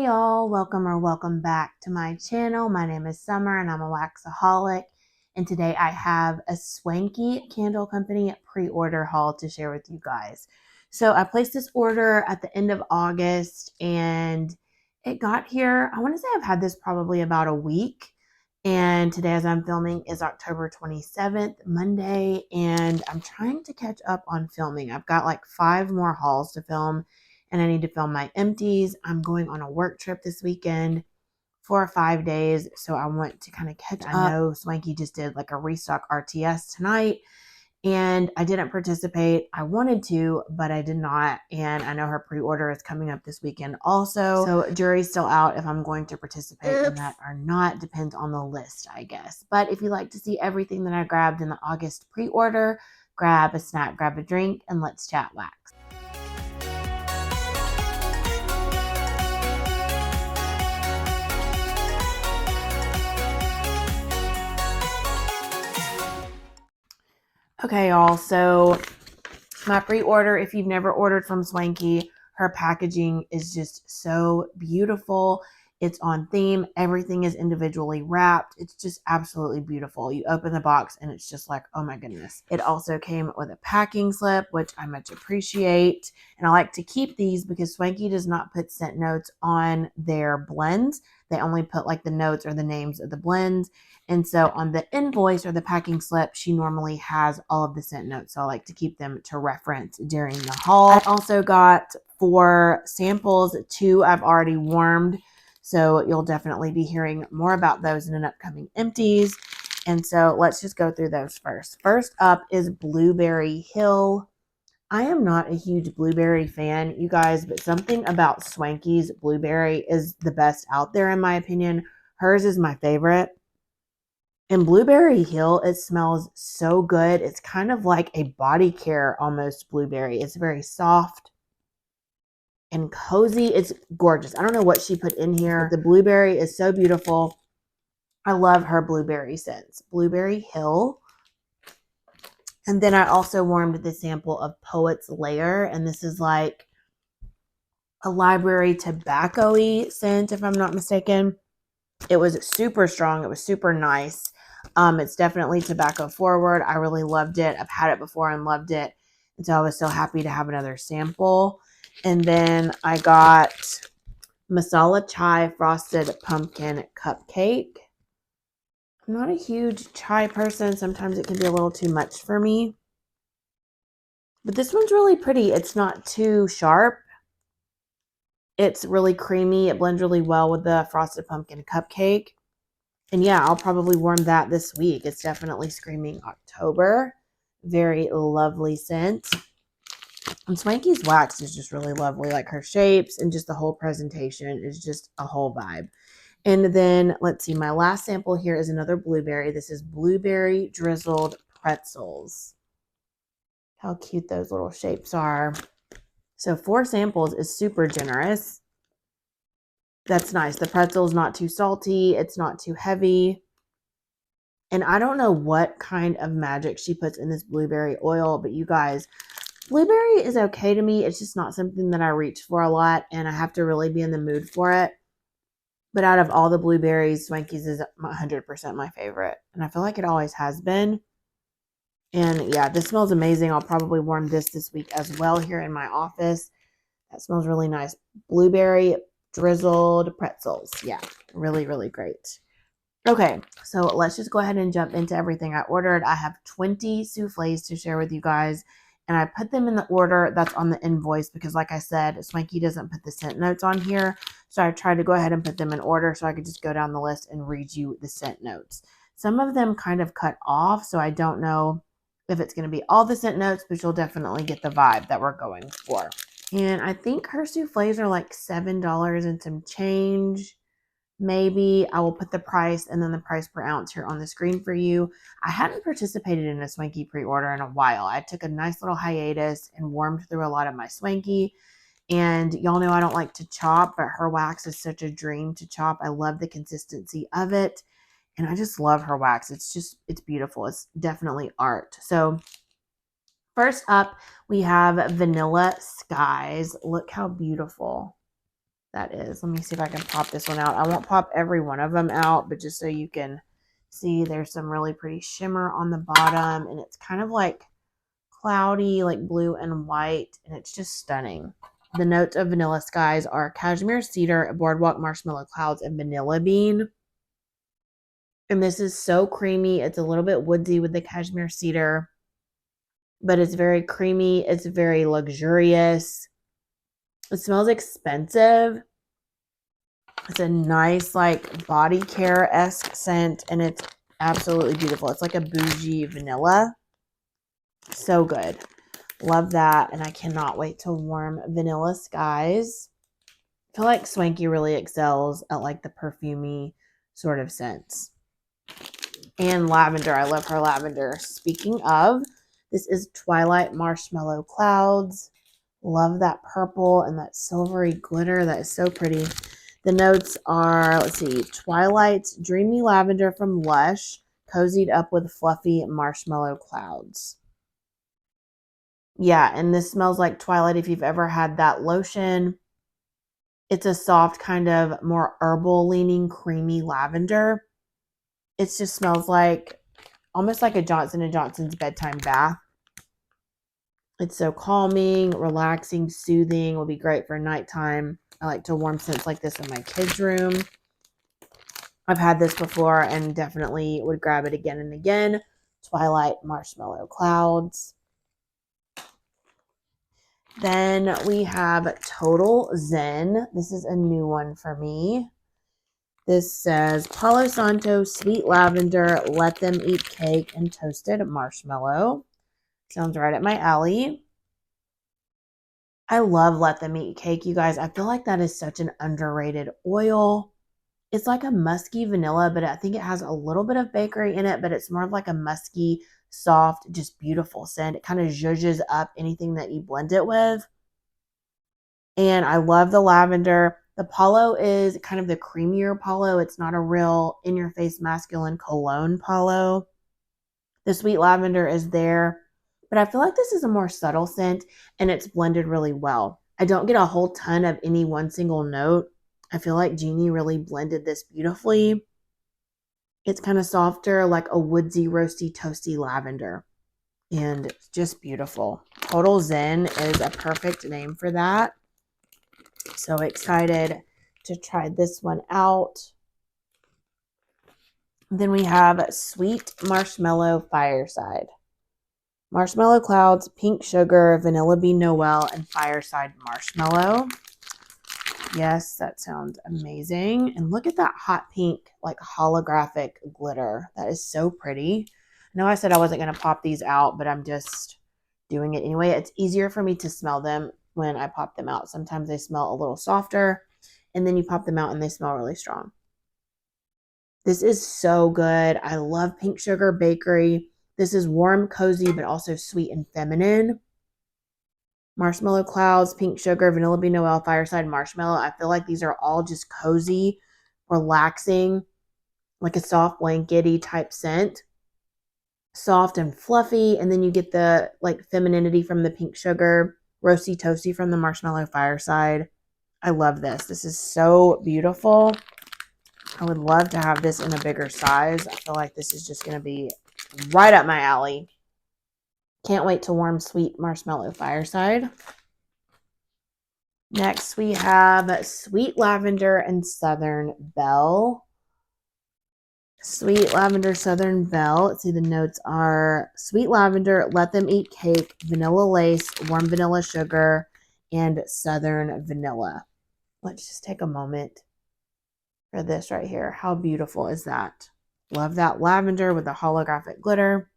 y'all, welcome back to my channel. My name is Summer and I'm a waxaholic, and today I have a Swanky Candle Company pre-order haul to share with you guys. So I placed this order at the end of August and it got here, I want to say I've had this probably about a week, and today as I'm filming is October 27th, Monday, and I'm trying to catch up on filming. I've got like 5 more hauls to film and I need to film my empties. I'm going on a work trip this weekend for 5 days, so I want to kind of catch up. I know Swanky just did like a restock RTS tonight, and I didn't participate. I wanted to, but I did not, and I know her pre-order is coming up this weekend also, so jury's still out if I'm going to participate in that or not. Depends on the list, I guess. But if you'd like to see everything that I grabbed in the August pre-order, grab a snack, grab a drink, and let's chat wax. Okay, y'all, so my pre-order, if you've never ordered from Swanky, her packaging is just so beautiful. It's on theme. Everything is individually wrapped. It's just absolutely beautiful. You open the box and it's just like, oh my goodness. It also came with a packing slip, which I much appreciate. And I like to keep these because Swanky does not put scent notes on their blends. They only put like the notes or the names of the blends. And so on the invoice or the packing slip, she normally has all of the scent notes. So I like to keep them to reference during the haul. I also got 4 samples. 2 I've already warmed. So you'll definitely be hearing more about those in an upcoming empties. And so let's just go through those first. First up is Blueberry Hill. I am not a huge blueberry fan, you guys, but something about Swanky's blueberry is the best out there in my opinion. Hers is my favorite. And Blueberry Hill, it smells so good. It's kind of like a body care almost blueberry. It's very soft and cozy. It's gorgeous. I don't know what she put in here. The blueberry is so beautiful. I love her blueberry scents. Blueberry Hill. And then I also warmed the sample of Poet's Lair. And this is like a library tobacco-y scent, if I'm not mistaken. It was super strong. It was super nice. It's definitely tobacco forward. I really loved it. I've had it before and loved it. And so I was so happy to have another sample. And then I got Masala Chai Frosted Pumpkin Cupcake. I'm not a huge chai person. Sometimes it can be a little too much for me. But this one's really pretty. It's not too sharp. It's really creamy. It blends really well with the Frosted Pumpkin Cupcake. And yeah, I'll probably warm that this week. It's definitely screaming October. Very lovely scent. And Swanky's wax is just really lovely. Like her shapes and just the whole presentation is just a whole vibe. And then let's see, my last sample here is another blueberry. This is Blueberry Drizzled Pretzels. How cute those little shapes are. So 4 samples is super generous. That's nice. The pretzel's not too salty. It's not too heavy. And I don't know what kind of magic she puts in this blueberry oil, but you guys, blueberry is okay to me. It's just not something that I reach for a lot, and I have to really be in the mood for it. But out of all the blueberries, Swanky's is 100% my favorite. And I feel like it always has been. And yeah, this smells amazing. I'll probably warm this week as well here in my office. That smells really nice. Blueberry drizzled pretzels. Yeah, really, really great. Okay, so let's just go ahead and jump into everything I ordered. I have 20 souffles to share with you guys, and I put them in the order that's on the invoice because, like I said, Swanky doesn't put the scent notes on here. So I tried to go ahead and put them in order so I could just go down the list and read you the scent notes. Some of them kind of cut off, so I don't know if it's going to be all the scent notes, but you'll definitely get the vibe that we're going for. And I think her souffles are like $7 and some change. Maybe I will put the price and then the price per ounce here on the screen for you. I hadn't participated in a Swanky pre-order in a while. I took a nice little hiatus and warmed through a lot of my Swanky. And y'all know I don't like to chop, but her wax is such a dream to chop. I love the consistency of it. And I just love her wax. It's beautiful. It's definitely art. So first up, we have Vanilla Skies. Look how beautiful that is. Let me see if I can pop this one out. I won't pop every one of them out, but just so you can see, there's some really pretty shimmer on the bottom, and it's kind of like cloudy, like blue and white, and it's just stunning. The notes of Vanilla Skies are cashmere cedar, boardwalk marshmallow clouds, and vanilla bean. And this is so creamy. It's a little bit woodsy with the cashmere cedar, but it's very creamy. It's very luxurious. It smells expensive. It's a nice, like, body care-esque scent, and it's absolutely beautiful. It's like a bougie vanilla. So good. Love that, and I cannot wait to warm Vanilla Skies. I feel like Swanky really excels at, like, the perfumey sort of scents. And lavender. I love her lavender. Speaking of, this is Twilight Marshmallow Clouds. Love that purple and that silvery glitter. That is so pretty. The notes are, let's see, Twilight's dreamy lavender from Lush, cozied up with fluffy marshmallow clouds. Yeah, and this smells like Twilight if you've ever had that lotion. It's a soft, kind of more herbal-leaning, creamy lavender. It just smells like, almost like a Johnson & Johnson's bedtime bath. It's so calming, relaxing, soothing. Will be great for nighttime. I like to warm scents like this in my kids' room. I've had this before and definitely would grab it again and again. Twilight Marshmallow Clouds. Then we have Total Zen. This is a new one for me. This says Palo Santo, sweet lavender, let them eat cake, and toasted marshmallow. Sounds right at my alley. I love Let Them Eat Cake, you guys. I feel like that is such an underrated oil. It's like a musky vanilla, but I think it has a little bit of bakery in it, but it's more of like a musky, soft, just beautiful scent. It kind of zhuzhes up anything that you blend it with. And I love the lavender. The Palo is kind of the creamier Palo. It's not a real in-your-face masculine cologne Palo. The sweet lavender is there, but I feel like this is a more subtle scent, and it's blended really well. I don't get a whole ton of any one single note. I feel like Jeannie really blended this beautifully. It's kind of softer, like a woodsy, roasty, toasty lavender, and it's just beautiful. Total Zen is a perfect name for that. So excited to try this one out. Then we have Sweet Marshmallow Fireside. Marshmallow clouds, pink sugar, vanilla bean Noel, and fireside marshmallow. Yes, that sounds amazing. And look at that hot pink, like holographic glitter. That is so pretty. I know I said I wasn't going to pop these out, but I'm just doing it anyway. It's easier for me to smell them when I pop them out. Sometimes they smell a little softer, and then you pop them out and they smell really strong. This is so good. I love pink sugar bakery. This is warm, cozy, but also sweet and feminine. Marshmallow clouds, pink sugar, vanilla bean Noel, fireside marshmallow. I feel like these are all just cozy, relaxing, like a soft blankety type scent. Soft and fluffy, and then you get the like femininity from the pink sugar, roasty toasty from the marshmallow fireside. I love this. This is so beautiful. I would love to have this in a bigger size. I feel like this is just going to be right up my alley. Can't wait to warm Sweet Marshmallow Fireside. Next, we have Sweet Lavender and Southern Belle. Sweet Lavender Southern Belle. Let's see, the notes are Sweet Lavender, Let Them Eat Cake, Vanilla Lace, Warm Vanilla Sugar, and Southern Vanilla. Let's just take a moment for this right here. How beautiful is that? Love that lavender with the holographic glitter.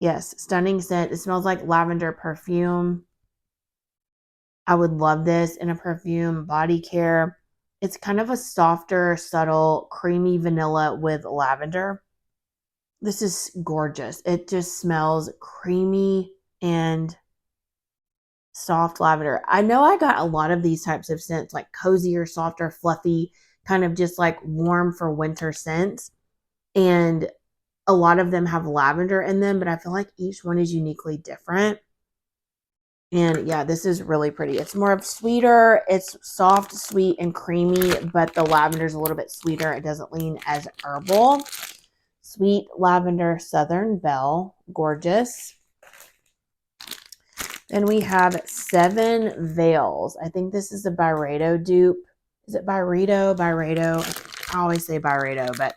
Yes, stunning scent. It smells like lavender perfume. I would love this in a perfume, body care. It's kind of a softer, subtle, creamy vanilla with lavender. This is gorgeous. It just smells creamy and soft lavender. I know I got a lot of these types of scents, like cozier, softer, fluffy, kind of just like warm for winter scents. And a lot of them have lavender in them, but I feel like each one is uniquely different. And yeah, this is really pretty. It's more of sweeter. It's soft, sweet, and creamy, but the lavender is a little bit sweeter. It doesn't lean as herbal. Sweet Lavender Southern Belle. Gorgeous. Then we have Seven Veils. I think this is a Byredo dupe. Is it Byredo? Byredo. I always say Byredo, but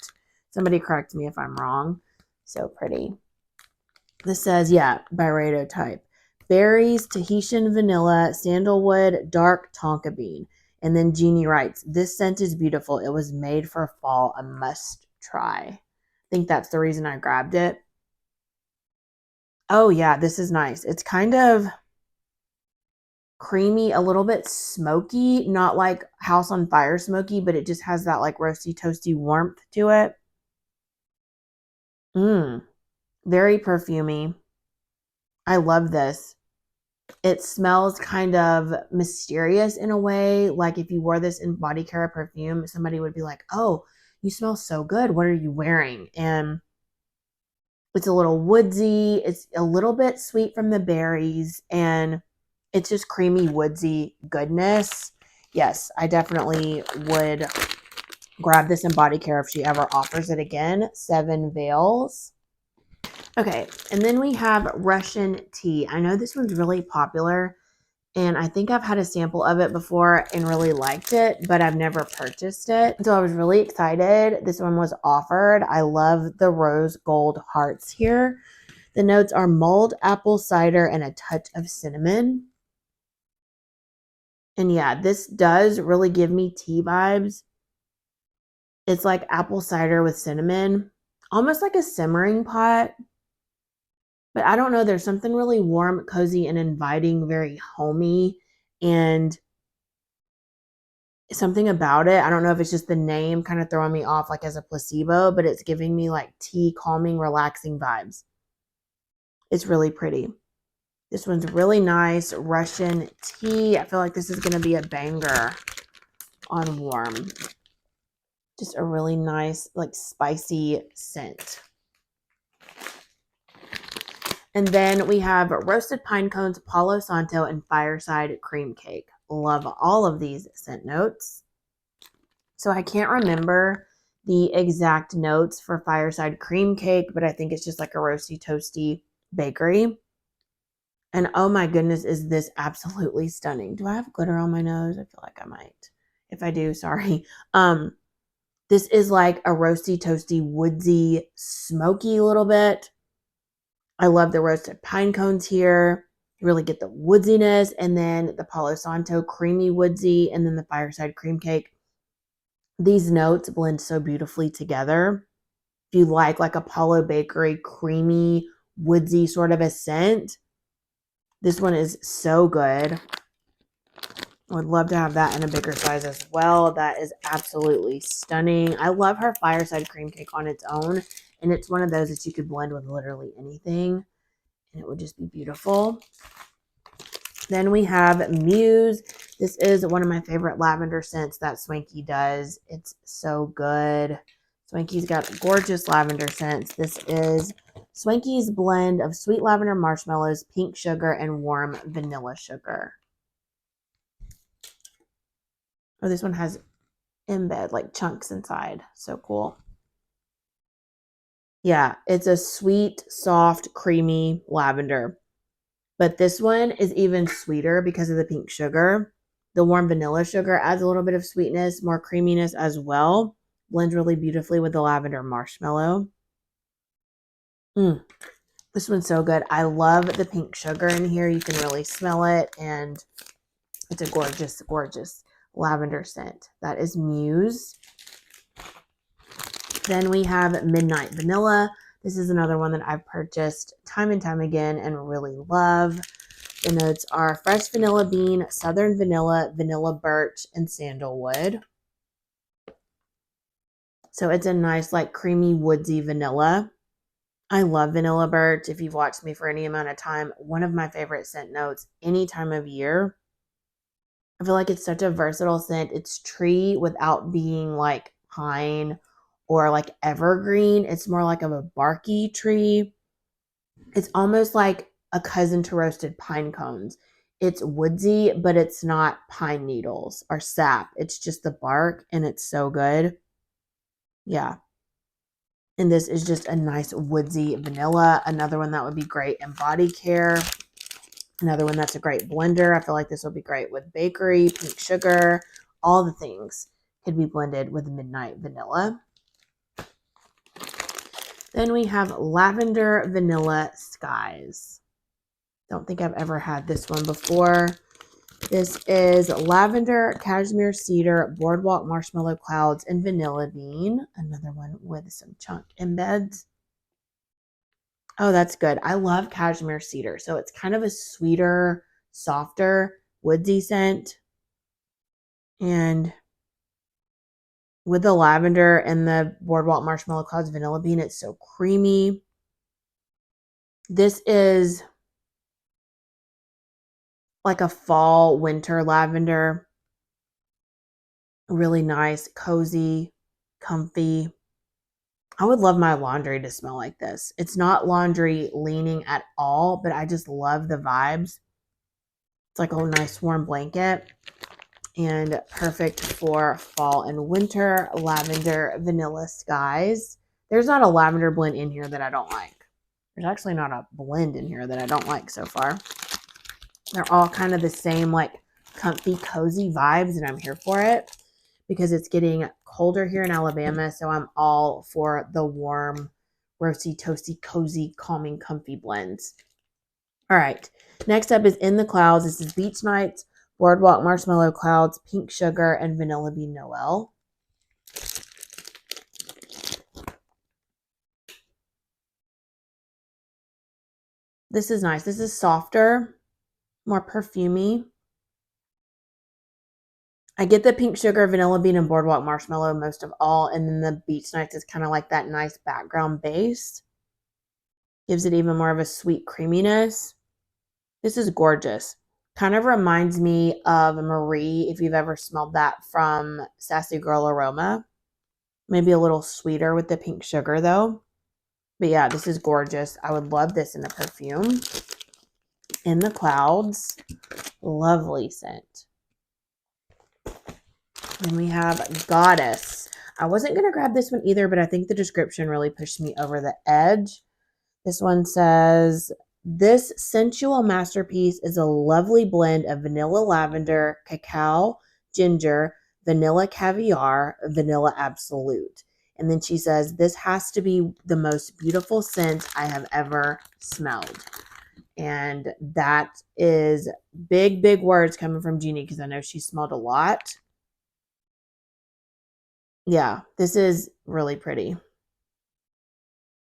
somebody correct me if I'm wrong. So pretty. This says, yeah, Byredo type. Berries, Tahitian vanilla, sandalwood, dark tonka bean. And then Jeannie writes, this scent is beautiful. It was made for fall. A must try. I think that's the reason I grabbed it. Oh, yeah, this is nice. It's kind of creamy, a little bit smoky, not like House on Fire smoky, but it just has that like roasty, toasty warmth to it. Very perfumey. I love this. It smells kind of mysterious in a way. Like if you wore this in body care or perfume, somebody would be like, oh, you smell so good. What are you wearing? And it's a little woodsy. It's a little bit sweet from the berries. And it's just creamy, woodsy goodness. Yes, I definitely would grab this in body care if she ever offers it again. Seven Veils. Okay, and then we have Russian tea. I know this one's really popular, and I think I've had a sample of it before and really liked it, but I've never purchased it. So I was really excited. This one was offered. I love the rose gold hearts here. The notes are mulled apple cider and a touch of cinnamon. And yeah, this does really give me tea vibes. It's like apple cider with cinnamon, almost like a simmering pot. But I don't know, there's something really warm, cozy, and inviting, very homey, and something about it. I don't know if it's just the name kind of throwing me off like as a placebo, but it's giving me like tea, calming, relaxing vibes. It's really pretty. This one's really nice. Russian tea. I feel like this is going to be a banger on warm. Just a really nice, like spicy scent. And then we have roasted pine cones, Palo Santo, and fireside cream cake. Love all of these scent notes. So I can't remember the exact notes for fireside cream cake, but I think it's just like a roasty, toasty bakery. And oh my goodness, is this absolutely stunning. Do I have glitter on my nose? I feel like I might. If I do, sorry. This is like a roasty, toasty, woodsy, smoky little bit. I love the roasted pine cones here. You really get the woodsiness, and then the Palo Santo creamy woodsy, and then the fireside cream cake. These notes blend so beautifully together. If you like Apollo Bakery creamy, woodsy sort of a scent, this one is so good. I would love to have that in a bigger size as well. That is absolutely stunning. I love her fireside cream cake on its own, and it's one of those that you could blend with literally anything, and it would just be beautiful. Then we have Muse. This is one of my favorite lavender scents that Swanky does. It's so good. Swanky's got gorgeous lavender scents. This is Swanky's blend of sweet lavender marshmallows, pink sugar, and warm vanilla sugar. Oh, this one has embed, like chunks inside. So cool. Yeah, it's a sweet, soft, creamy lavender. But this one is even sweeter because of the pink sugar. The warm vanilla sugar adds a little bit of sweetness, more creaminess as well. Blends really beautifully with the lavender marshmallow. This one's so good. I love the pink sugar in here. You can really smell it, and it's a gorgeous, gorgeous lavender scent. That is Muse. Then we have Midnight Vanilla. This is another one that I've purchased time and time again and really love. The notes are fresh vanilla bean, southern vanilla, vanilla birch, and sandalwood. So it's a nice, like creamy, woodsy vanilla. I love vanilla birch. If you've watched me for any amount of time, one of my favorite scent notes any time of year. I feel like it's such a versatile scent. It's tree without being like pine or like evergreen. It's more like of a barky tree. It's almost like a cousin to roasted pine cones It's woodsy, but it's not pine needles or sap. It's just the bark, and it's so good. Yeah. And this is just a nice woodsy vanilla. Another one that would be great in body care. Another one that's a great blender. I feel like this will be great with bakery, pink sugar, all the things could be blended with midnight vanilla. Then we have Lavender Vanilla Skies. Don't think I've ever had this one before. This is lavender, cashmere cedar, boardwalk marshmallow clouds, and vanilla bean. Another one with some chunk embeds. Oh, that's good. I love cashmere cedar. So it's kind of a sweeter, softer, woodsy scent. And with the lavender and the boardwalk marshmallow clouds vanilla bean, it's so creamy. This is like a fall winter lavender. Really nice, cozy, comfy. I would love my laundry to smell like this. It's not laundry leaning at all, but I just love the vibes. It's like a nice warm blanket and perfect for fall and winter. Lavender Vanilla Skies. There's not a lavender blend in here that I don't like. There's actually not a blend in here that I don't like so far. They're all kind of the same, like comfy, cozy vibes, and I'm here for it because it's getting colder here in Alabama. So I'm all for the warm, roasty, toasty, cozy, calming, comfy blends. All right. Next up is In the Clouds. This is Beach Nights, Boardwalk Marshmallow Clouds, Pink Sugar, and Vanilla Bean Noel. This is nice. This is softer, more perfumey. I get the pink sugar, vanilla bean, and boardwalk marshmallow most of all. And then the Beach Nights is kind of like that nice background base. Gives it even more of a sweet creaminess. This is gorgeous. Kind of reminds me of Marie, if you've ever smelled that from Sassy Girl Aroma. Maybe a little sweeter with the pink sugar though. But yeah, this is gorgeous. I would love this in a perfume. In the Clouds. Lovely scent. And we have Goddess. I wasn't going to grab this one either, but I think the description really pushed me over the edge. This one says, this sensual masterpiece is a lovely blend of vanilla lavender, cacao, ginger, vanilla caviar, vanilla absolute. And then she says, this has to be the most beautiful scent I have ever smelled. And that is big, big words coming from Jeannie because I know she smelled a lot. Yeah, this is really pretty.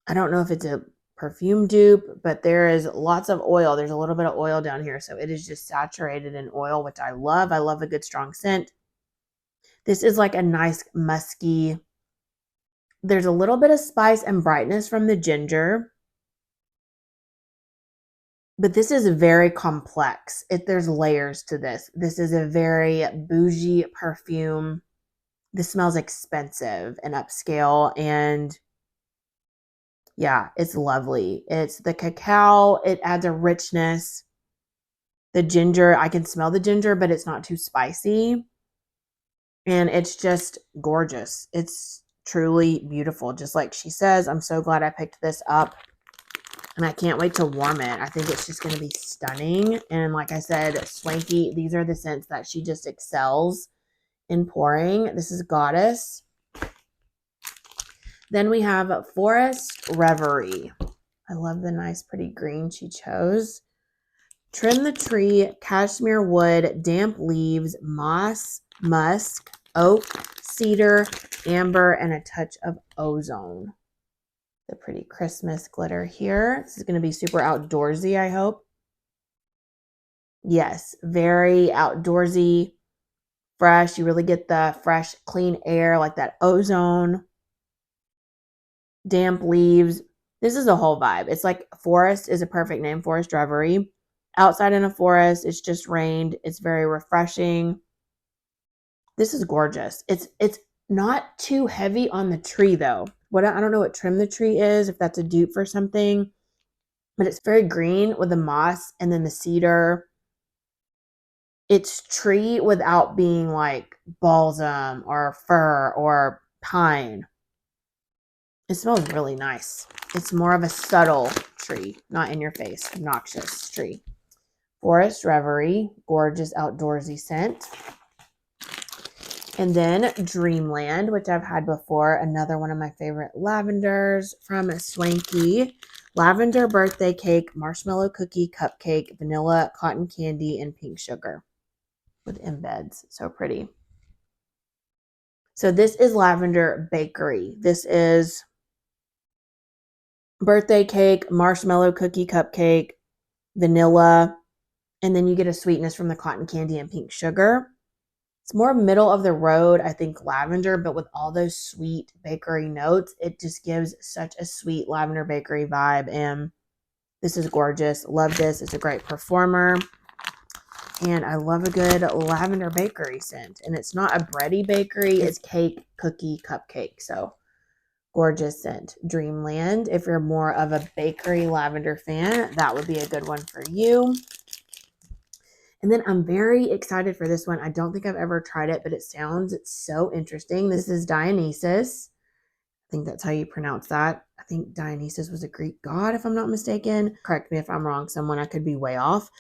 I don't know if it's a perfume dupe, but there is lots of oil. There's a little bit of oil down here. So it is just saturated in oil, which I love. I love a good strong scent. This is like a nice musky. There's a little bit of spice and brightness from the ginger. But this is very complex. There's layers to this. This is a very bougie perfume. This smells expensive and upscale, and yeah, it's lovely. It's the cacao. It adds a richness. The ginger, I can smell the ginger, but it's not too spicy. And it's just gorgeous. It's truly beautiful. Just like she says, I'm so glad I picked this up. And I can't wait to warm it. I think it's just going to be stunning. And like I said, Swanky, these are the scents that she just excels in pouring. This is Goddess. Then we have Forest Reverie. I love the nice pretty green she chose. Trim the Tree, cashmere wood, damp leaves, moss, musk, oak, cedar, amber, and a touch of ozone. The pretty Christmas glitter here. This is going to be super outdoorsy, I hope. Yes, very outdoorsy, fresh. You really get the fresh, clean air, like that ozone. Damp leaves. This is a whole vibe. It's like forest is a perfect name, Forest Reverie. Outside in a forest, it's just rained. It's very refreshing. This is gorgeous. It's not too heavy on the tree though. I don't know what Trim the Tree is, if that's a dupe for something, but it's very green with the moss and then the cedar. It's tree without being like balsam or fir or pine. It smells really nice. It's more of a subtle tree, not in your face, obnoxious tree. Forest Reverie, gorgeous outdoorsy scent. And then Dreamland, which I've had before, another one of my favorite lavenders from Swanky. Lavender birthday cake, marshmallow cookie, cupcake, vanilla, cotton candy, and pink sugar with embeds. So pretty. So this is Lavender Bakery. This is birthday cake, marshmallow cookie, cupcake, vanilla, and then you get a sweetness from the cotton candy and pink sugar. It's more middle of the road, I think, lavender, but with all those sweet bakery notes, it just gives such a sweet lavender bakery vibe. And this is gorgeous. Love this. It's a great performer. And I love a good lavender bakery scent. And it's not a bready bakery. It's cake, cookie, cupcake. So gorgeous scent. Dreamland. If you're more of a bakery lavender fan, that would be a good one for you. And then I'm very excited for this one. I don't think I've ever tried it, but it's so interesting. This is Dionysus. I think that's how you pronounce that. I think Dionysus was a Greek god, if I'm not mistaken. Correct me if I'm wrong, someone. I could be way off.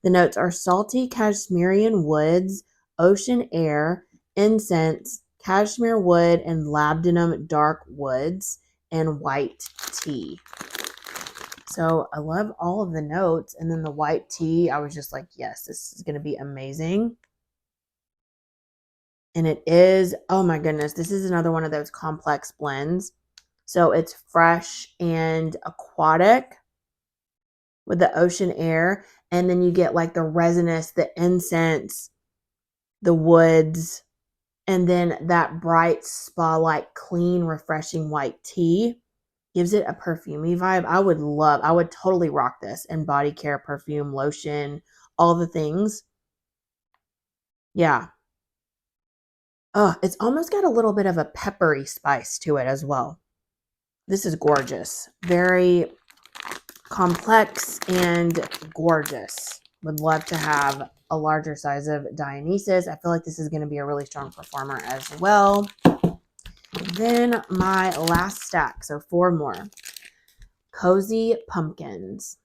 The notes are salty Cashmerian woods, ocean air, incense, cashmere wood, and labdanum dark woods, and white tea. So I love all of the notes. And then the white tea, I was just like, yes, this is going to be amazing. And it is, oh my goodness, this is another one of those complex blends. So it's fresh and aquatic with the ocean air. And then you get like the resinous, the incense, the woods, and then that bright spa-like, clean, refreshing white tea. Gives it a perfumey vibe. I would totally rock this in body care, perfume, lotion, all the things. Yeah. Oh, it's almost got a little bit of a peppery spice to it as well. This is gorgeous. Very complex and gorgeous. Would love to have a larger size of Dionysus. I feel like this is going to be a really strong performer as well. And then my last stack, so 4 more. Cozy Pumpkins.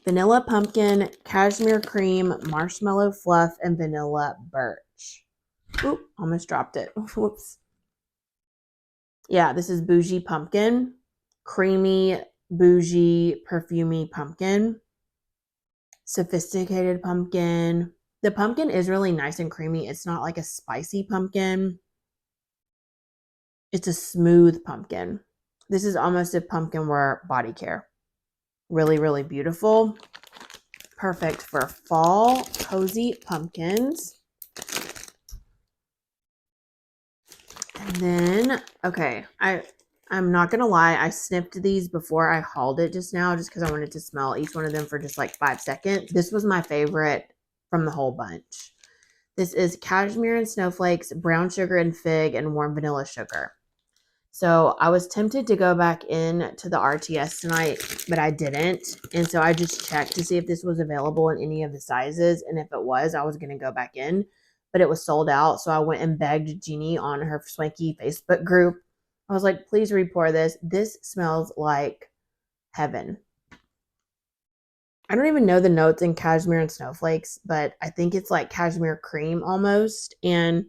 Vanilla pumpkin, cashmere cream, marshmallow fluff, and vanilla birch. Oop, almost dropped it. Whoops. Yeah, this is Bougie Pumpkin. Creamy, bougie, perfumey pumpkin. Sophisticated pumpkin. The pumpkin is really nice and creamy. It's not like a spicy pumpkin. It's a smooth pumpkin. This is almost a pumpkin wear body care. Really, really beautiful. Perfect for fall. Cozy pumpkins. And then, okay, I'm not going to lie. I snipped these before I hauled it just now, just because I wanted to smell each one of them for just like 5 seconds. This was my favorite from the whole bunch. This is cashmere and snowflakes, brown sugar and fig, and warm vanilla sugar. So I was tempted to go back in to the RTS tonight, but I didn't. And so I just checked to see if this was available in any of the sizes. And if it was, I was going to go back in, but it was sold out. So I went and begged Jeannie on her Swanky Facebook group. I was like, please repour this. This smells like heaven. I don't even know the notes in cashmere and snowflakes, but I think it's like cashmere cream almost. And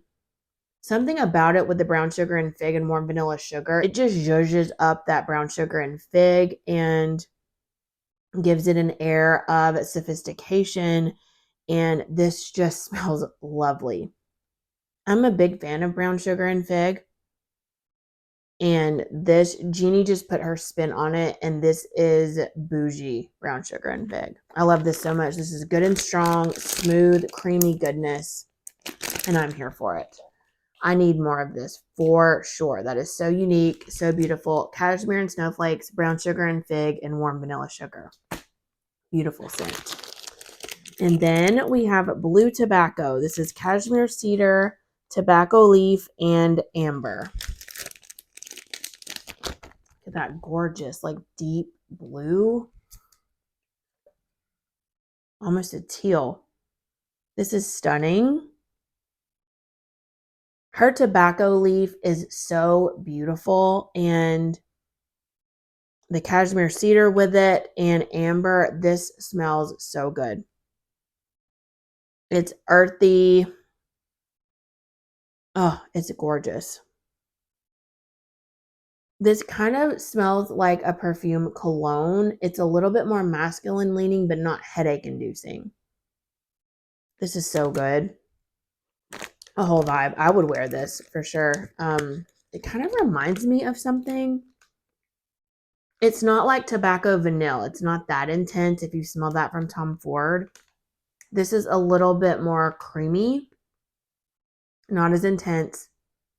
something about it with the brown sugar and fig and warm vanilla sugar, it just zhuzhes up that brown sugar and fig and gives it an air of sophistication. And this just smells lovely. I'm a big fan of brown sugar and fig. And this, Jeannie just put her spin on it. And this is bougie brown sugar and fig. I love this so much. This is good and strong, smooth, creamy goodness. And I'm here for it. I need more of this for sure. That is so unique, so beautiful. Cashmere and snowflakes, brown sugar and fig, and warm vanilla sugar. Beautiful scent. And then we have blue tobacco. This is cashmere cedar, tobacco leaf, and amber. Look at that gorgeous, like deep blue. Almost a teal. This is stunning. Her tobacco leaf is so beautiful, and the cashmere cedar with it and amber. This smells so good. It's earthy. Oh, it's gorgeous. This kind of smells like a perfume cologne. It's a little bit more masculine leaning, but not headache inducing. This is so good. A whole vibe. I would wear this for sure. It kind of reminds me of something. It's not like tobacco vanilla. It's not that intense if you smell that from Tom Ford. This is a little bit more creamy, not as intense,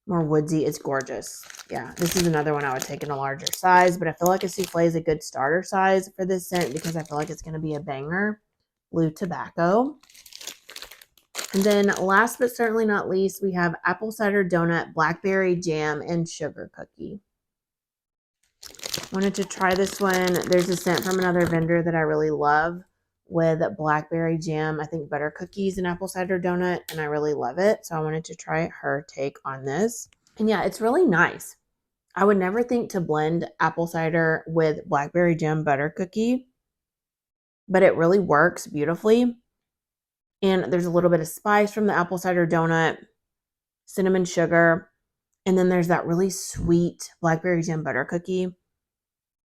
more woodsy. It's gorgeous. Yeah, this is another one I would take in a larger size, but I feel like a souffle is a good starter size for this scent because I feel like it's going to be a banger. Blue tobacco. And then last but certainly not least, we have apple cider donut, blackberry jam, and sugar cookie. Wanted to try this one. There's a scent from another vendor that I really love with blackberry jam, I think butter cookies and apple cider donut, and I really love it. So I wanted to try her take on this. And yeah, it's really nice. I would never think to blend apple cider with blackberry jam butter cookie, but it really works beautifully. And there's a little bit of spice from the apple cider donut, cinnamon sugar, and then there's that really sweet blackberry jam butter cookie.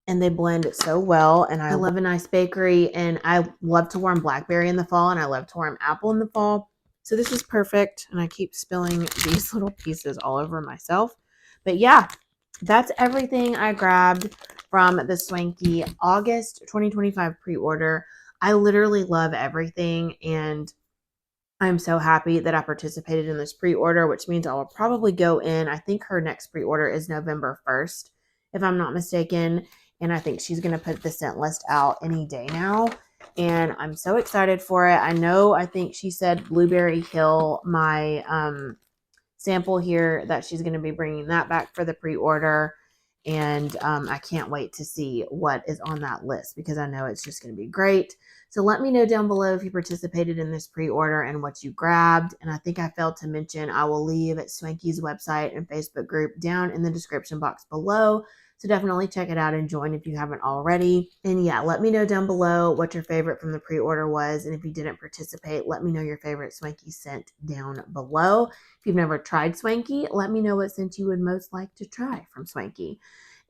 And they blend so well. And I love a nice bakery, and I love to warm blackberry in the fall, and I love to warm apple in the fall. So this is perfect. And I keep spilling these little pieces all over myself. But yeah, that's everything I grabbed from the Swanky August 2025 pre-order. I literally love everything, and I'm so happy that I participated in this pre-order, which means I will probably go in. I think her next pre-order is November 1st, if I'm not mistaken. And I think she's going to put the scent list out any day now. And I'm so excited for it. I think she said Blueberry Hill, my sample here, that she's going to be bringing that back for the pre-order. And I can't wait to see what is on that list because I know it's just going to be great. So let me know down below if you participated in this pre-order and what you grabbed. And I think I failed to mention, I will leave Swanky's website and Facebook group down in the description box below. So definitely check it out and join if you haven't already. And yeah, let me know down below what your favorite from the pre-order was. And if you didn't participate, let me know your favorite Swanky scent down below. If you've never tried Swanky, let me know what scent you would most like to try from Swanky.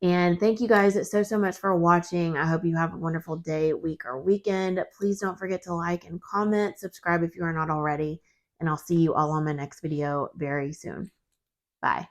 And thank you guys so much for watching. I hope you have a wonderful day, week, or weekend. Please don't forget to like and comment, subscribe if you are not already, and I'll see you all on my next video very soon. Bye.